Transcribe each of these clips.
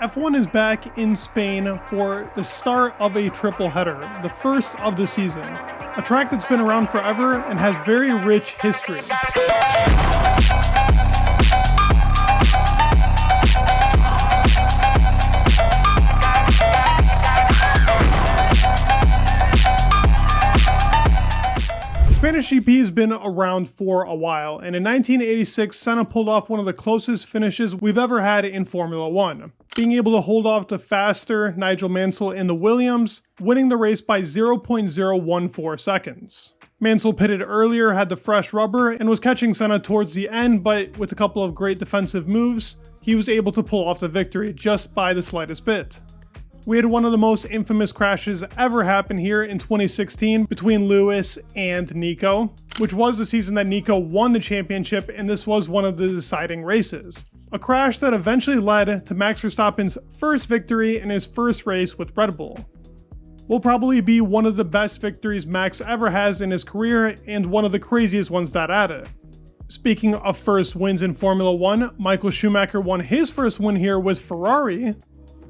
F1 is back in Spain for the start of a triple header, the first of the season. A track that's been around forever and has very rich history. Spanish GP has been around for a while, and in 1986, Senna pulled off one of the closest finishes we've ever had in Formula 1, being able to hold off the faster Nigel Mansell in the Williams, winning the race by 0.014 seconds. Mansell pitted earlier, had the fresh rubber, and was catching Senna towards the end, but with a couple of great defensive moves, he was able to pull off the victory just by the slightest bit. We had one of the most infamous crashes ever happen here in 2016 between Lewis and Nico, which was the season that Nico won the championship, and this was one of the deciding races. A crash that eventually led to Max Verstappen's first victory in his first race with Red Bull. Will probably be one of the best victories Max ever has in his career, and one of the craziest ones that at it. Speaking of first wins in Formula 1, Michael Schumacher won his first win here with Ferrari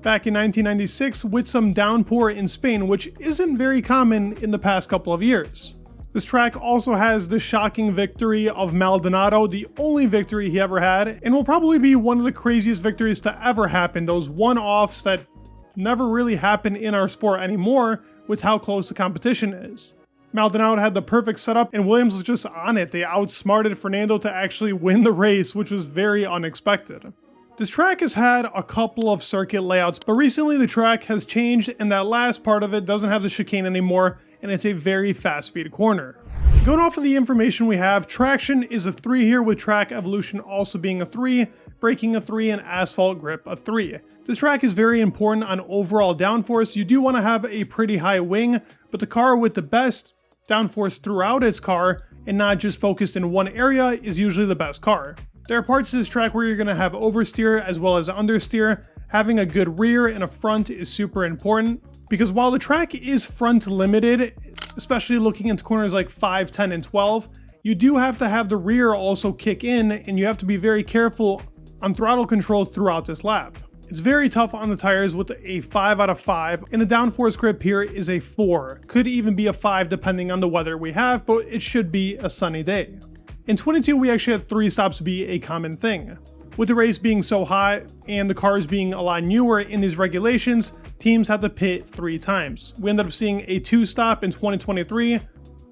back in 1996 with some downpour in Spain, which isn't very common in the past couple of years. This track also has the shocking victory of Maldonado, the only victory he ever had, and will probably be one of the craziest victories to ever happen, those one-offs that never really happen in our sport anymore with how close the competition is. Maldonado had the perfect setup and Williams was just on it. They outsmarted Fernando to actually win the race, which was very unexpected. This track has had a couple of circuit layouts, but recently the track has changed and that last part of it doesn't have the chicane anymore, and it's a very fast speed corner. Going off of the information we have, traction is a 3 here, with track evolution also being a 3, braking a 3, and asphalt grip a 3. This track is very important on overall downforce. You do want to have a pretty high wing, but the car with the best downforce throughout its car and not just focused in one area is usually the best car. There are parts of this track where you're going to have oversteer as well as understeer. Having a good rear and a front is super important, because while the track is front limited, especially looking into corners like 5, 10, and 12, you do have to have the rear also kick in, and you have to be very careful on throttle control throughout this lap. It's very tough on the tires with a 5 out of 5, and the downforce grip here is a 4. Could even be a 5 depending on the weather we have, but it should be a sunny day. In 22, we actually had 3 stops be a common thing. With the race being so hot and the cars being a lot newer in these regulations, teams had to pit 3 times. We ended up seeing a 2 stop in 2023,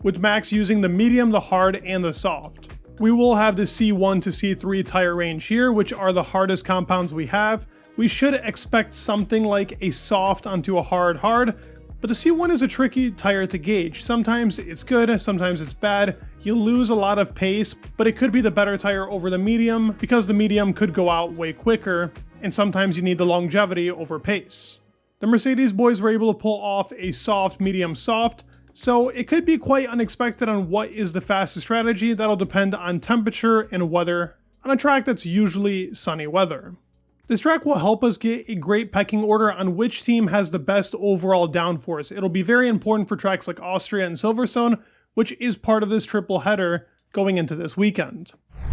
with Max using the medium, the hard, and the soft. We will have the C1 to C3 tire range here, which are the hardest compounds we have. We should expect something like a soft onto a hard, but the C1 is a tricky tire to gauge. Sometimes it's good, sometimes it's bad. You lose a lot of pace, but it could be the better tire over the medium because the medium could go out way quicker, and sometimes you need the longevity over pace. The Mercedes boys were able to pull off a soft, medium, soft, so it could be quite unexpected on what is the fastest strategy. That'll depend on temperature and weather on a track that's usually sunny weather. This track will help us get a great pecking order on which team has the best overall downforce. It'll be very important for tracks like Austria and Silverstone, which is part of this triple header going into this weekend.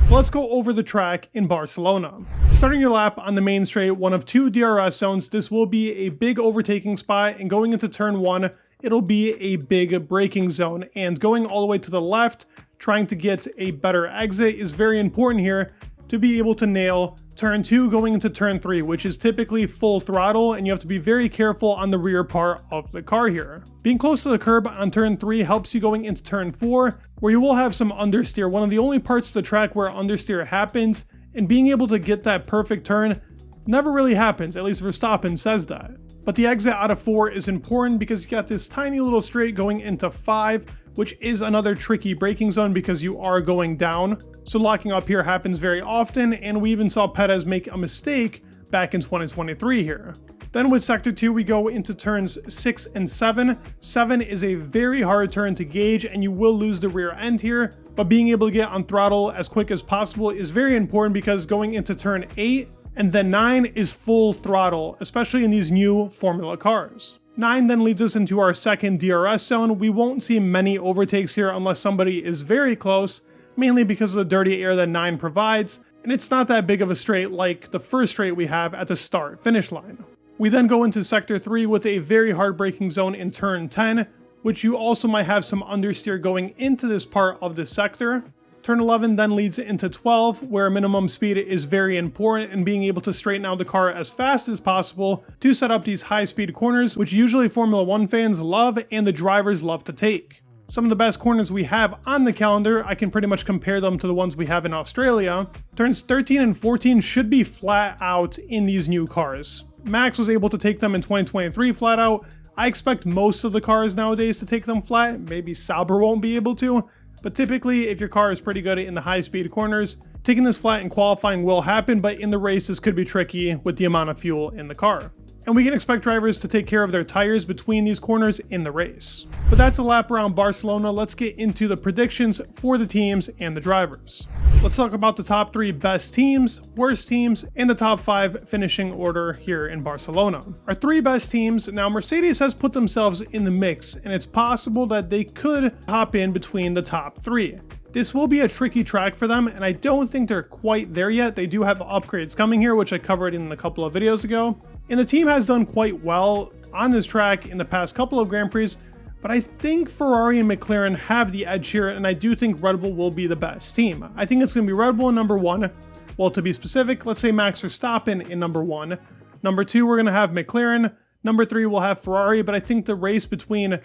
Let's go over the track in Barcelona. Starting your lap on the main straight, one of 2 DRS zones, this will be a big overtaking spot, and going into turn 1, it'll be a big braking zone, and going all the way to the left, trying to get a better exit is very important here to be able to nail turn 2 going into turn 3, which is typically full throttle, and you have to be very careful on the rear part of the car here. Being close to the curb on turn 3 helps you going into turn 4, where you will have some understeer, one of the only parts of the track where understeer happens, and being able to get that perfect turn never really happens, at least Verstappen says that. But the exit out of 4 is important because you got this tiny little straight going into 5, which is another tricky braking zone because you are going down. So locking up here happens very often, and we even saw Perez make a mistake back in 2023 here. Then with sector 2, we go into turns 6 and 7. 7 is a very hard turn to gauge, and you will lose the rear end here, but being able to get on throttle as quick as possible is very important because going into turn 8 and then 9 is full throttle, especially in these new Formula cars. 9 then leads us into our second DRS zone. We won't see many overtakes here unless somebody is very close, mainly because of the dirty air that 9 provides, and it's not that big of a straight like the first straight we have at the start-finish line. We then go into Sector 3 with a very hard braking zone in Turn 10, which you also might have some understeer going into this part of the sector. Turn 11 then leads into 12, where minimum speed is very important and being able to straighten out the car as fast as possible to set up these high-speed corners, which usually Formula 1 fans love and the drivers love to take. Some of the best corners we have on the calendar, I can pretty much compare them to the ones we have in Australia. Turns 13 and 14 should be flat out in these new cars. Max was able to take them in 2023 flat out. I expect most of the cars nowadays to take them flat. Maybe Sauber won't be able to, but typically if your car is pretty good in the high speed corners, taking this flat in qualifying will happen, but in the race this could be tricky with the amount of fuel in the car. And we can expect drivers to take care of their tires between these corners in the race. But that's a lap around Barcelona. Let's get into the predictions for the teams and the drivers. Let's talk about the top 3 best teams, worst teams, and the top 5 finishing order here in Barcelona. Our 3 best teams, now Mercedes has put themselves in the mix, and it's possible that they could hop in between the top 3. This will be a tricky track for them, and I don't think they're quite there yet. They do have upgrades coming here, which I covered in a couple of videos ago. And the team has done quite well on this track in the past couple of Grand Prix, but I think Ferrari and McLaren have the edge here, and I do think Red Bull will be the best team. I think it's going to be Red Bull in number 1. Well, to be specific, let's say Max Verstappen in number 1. Number 2, we're going to have McLaren. Number 3, we'll have Ferrari, but I think the race between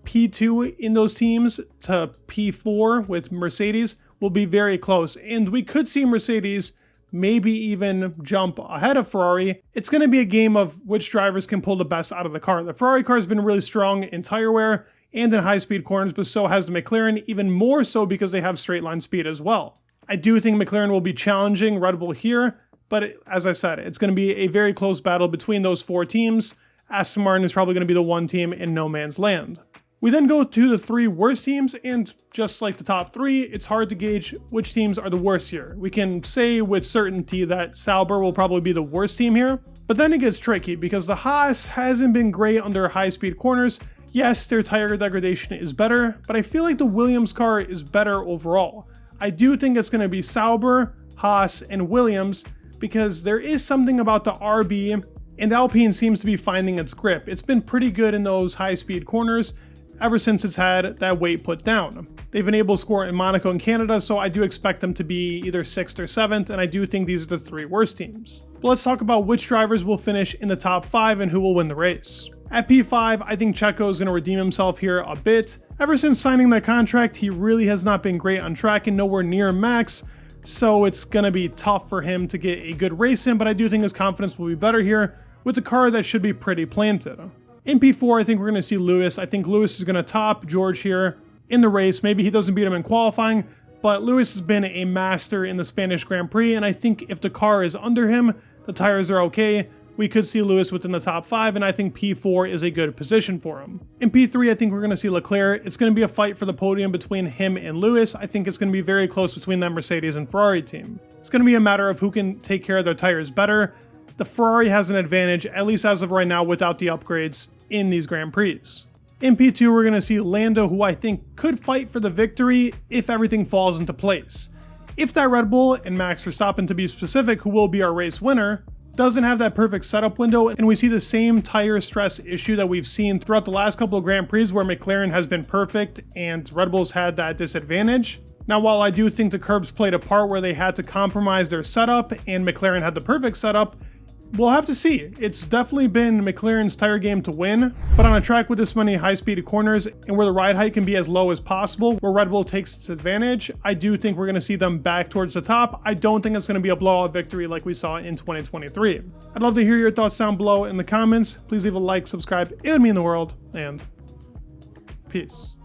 P2 in those teams to P4 with Mercedes will be very close, and we could see Mercedes maybe even jump ahead of Ferrari. It's going to be a game of which drivers can pull the best out of the car. The Ferrari car has been really strong in tire wear and in high-speed corners, but so has the McLaren, even more so because they have straight-line speed as well. I do think McLaren will be challenging Red Bull here, but as I said, it's going to be a very close battle between those 4 teams. Aston Martin is probably going to be the one team in no man's land. We then go to the 3 worst teams, and just like the top 3, it's hard to gauge which teams are the worst here. We can say with certainty that Sauber will probably be the worst team here, but then it gets tricky because the Haas hasn't been great under high-speed corners. Yes, their tire degradation is better, but I feel like the Williams car is better overall. I do think it's going to be Sauber, Haas, and Williams because there is something about the RB, and Alpine seems to be finding its grip. It's been pretty good in those high-speed corners ever since it's had that weight put down. They've been able to score in Monaco and Canada, so I do expect them to be either 6th or 7th, and I do think these are the 3 worst teams. But let's talk about which drivers will finish in the top 5 and who will win the race. At P5, I think Checo is going to redeem himself here a bit. Ever since signing that contract, he really has not been great on track and nowhere near max, so it's going to be tough for him to get a good race in, but I do think his confidence will be better here with a car that should be pretty planted. In P4, I think we're going to see Lewis. I think Lewis is going to top George here in the race. Maybe he doesn't beat him in qualifying, but Lewis has been a master in the Spanish Grand Prix, and I think if the car is under him, the tires are okay, we could see Lewis within the top 5, and I think P4 is a good position for him. In P3, I think we're going to see Leclerc. It's going to be a fight for the podium between him and Lewis. I think it's going to be very close between that Mercedes and Ferrari team. It's going to be a matter of who can take care of their tires better. The Ferrari has an advantage, at least as of right now, without the upgrades in these Grand Prix. In P2, we're going to see Lando, who I think could fight for the victory if everything falls into place. If that Red Bull, and Max Verstappen to be specific, who will be our race winner, doesn't have that perfect setup window, and we see the same tire stress issue that we've seen throughout the last couple of Grand Prix where McLaren has been perfect and Red Bull's had that disadvantage. Now, while I do think the curbs played a part where they had to compromise their setup and McLaren had the perfect setup, we'll have to see. It's definitely been McLaren's tire game to win, but on a track with this many high-speed corners and where the ride height can be as low as possible, where Red Bull takes its advantage, I do think we're going to see them back towards the top. I don't think it's going to be a blowout victory like we saw in 2023. I'd love to hear your thoughts down below in the comments. Please leave a like, subscribe, it would mean the world, and peace.